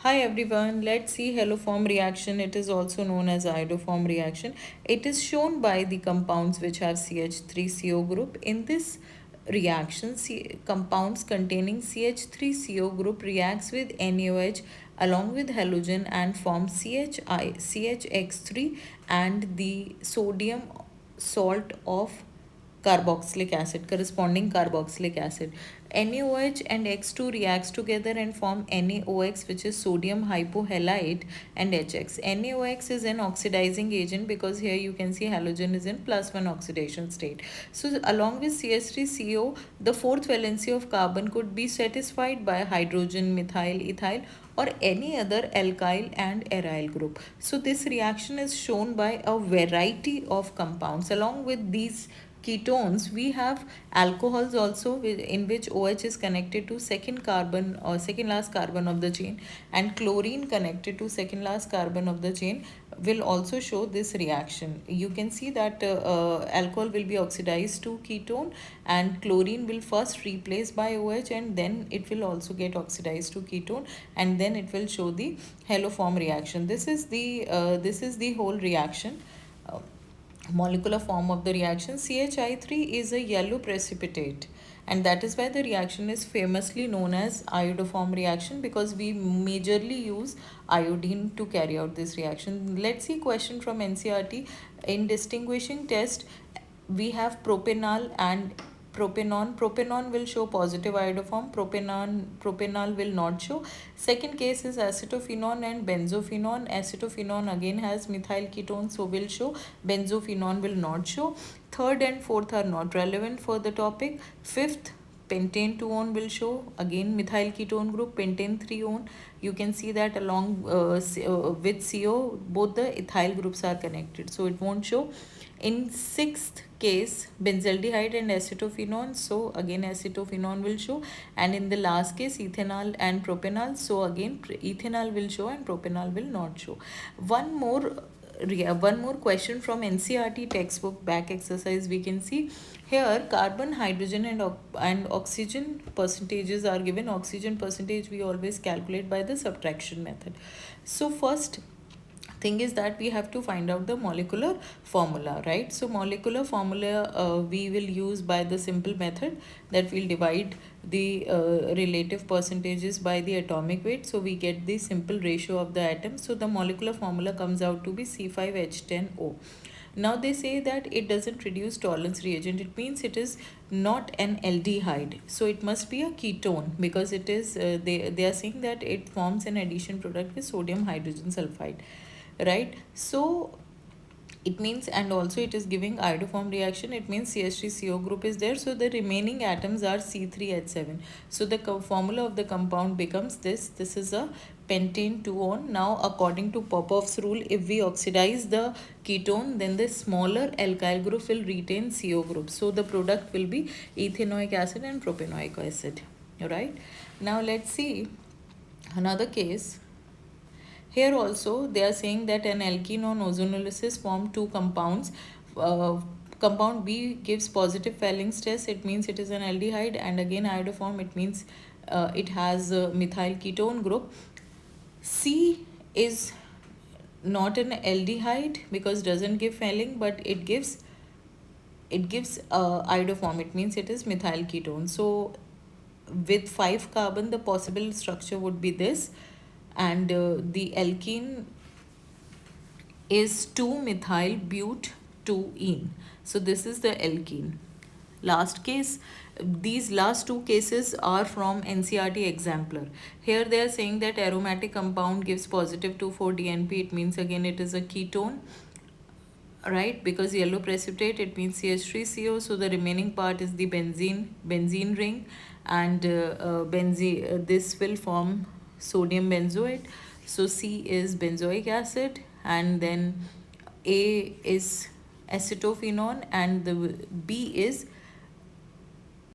Hi everyone, let's see haloform reaction. It is also known as iodoform reaction. It is shown by the compounds which have CH3CO group. In this reaction, compounds containing CH3CO group reacts with NaOH along with halogen and form CHX3 and the sodium salt of carboxylic acid, corresponding carboxylic acid. NaOH and X2 reacts together and form NaOX, which is sodium hypohalite, and HX. NaOX is an oxidizing agent because here you can see halogen is in +1 oxidation state. So along with CH3CO, the fourth valency of carbon could be satisfied by hydrogen, methyl, ethyl, or any other alkyl and aryl group. So this reaction is shown by a variety of compounds. Along with these ketones, we have alcohols also in which OH is connected to second carbon or second last carbon of the chain, and chlorine connected to second last carbon of the chain will also show this reaction. You can see that alcohol will be oxidized to ketone and chlorine will first replace by OH and then it will also get oxidized to ketone and then it will show the haloform reaction. This is the whole reaction. Uh, Molecular form of the reaction. CHI3 is a yellow precipitate, and that is why the reaction is famously known as iodoform reaction, because we majorly use iodine to carry out this reaction. Let's see question from NCERT. In distinguishing test, we have propanol and propanol. Propanol will show positive iodoform, propanol will not show. Second case is acetophenone and benzophenone. Acetophenone again has methyl ketone, so will show. Benzophenone will not show. Third and fourth are not relevant for the topic. Fifth, pentane 2-one will show, again methyl ketone group. Pentane 3-one, you can see that along with CO both the ethyl groups are connected, so it won't show. In sixth case, benzaldehyde and acetophenone, so again acetophenone will show. And in the last case, ethanol and propanol, so again ethanol will show and propanol will not show. One more question from NCERT textbook back exercise. We can see here carbon, hydrogen and oxygen percentages are given. Oxygen percentage we always calculate by the subtraction method. So first thing is that we have to find out the molecular formula, right? So molecular formula we will use by the simple method that we'll divide the relative percentages by the atomic weight, so we get the simple ratio of the atoms. So the molecular formula comes out to be C5H10O. Now they say that it doesn't reduce tolerance reagent. It means it is not an aldehyde, so it must be a ketone, because it is they are saying that it forms an addition product with sodium hydrogen sulfide, right? So it means, and also it is giving iodoform reaction, it means CH3CO group is there, so the remaining atoms are C3H7. So the formula of the compound becomes this is a pentane 2-one. Now according to Popov's rule, if we oxidize the ketone, then the smaller alkyl group will retain CO group, so the product will be ethanoic acid and propanoic acid, right? Now let's see another case. Here also they are saying that an alkene on ozonolysis form two compounds. Compound B gives positive Felling's test, it means it is an aldehyde, and again iodoform, it means it has a methyl ketone group. C is not an aldehyde because doesn't give Felling, but it gives iodoform, it means it is methyl ketone. So with 5 carbon the possible structure would be this, and the alkene is 2-methyl but 2-ene. So this is the alkene. Last case, these last two cases are from NCERT exemplar. Here they are saying that aromatic compound gives positive 2,4-DNP, it means again it is a ketone, right? Because yellow precipitate, it means CH3CO, so the remaining part is the benzene ring, and this will form sodium benzoate. So C is benzoic acid, and then A is acetophenone, and the B is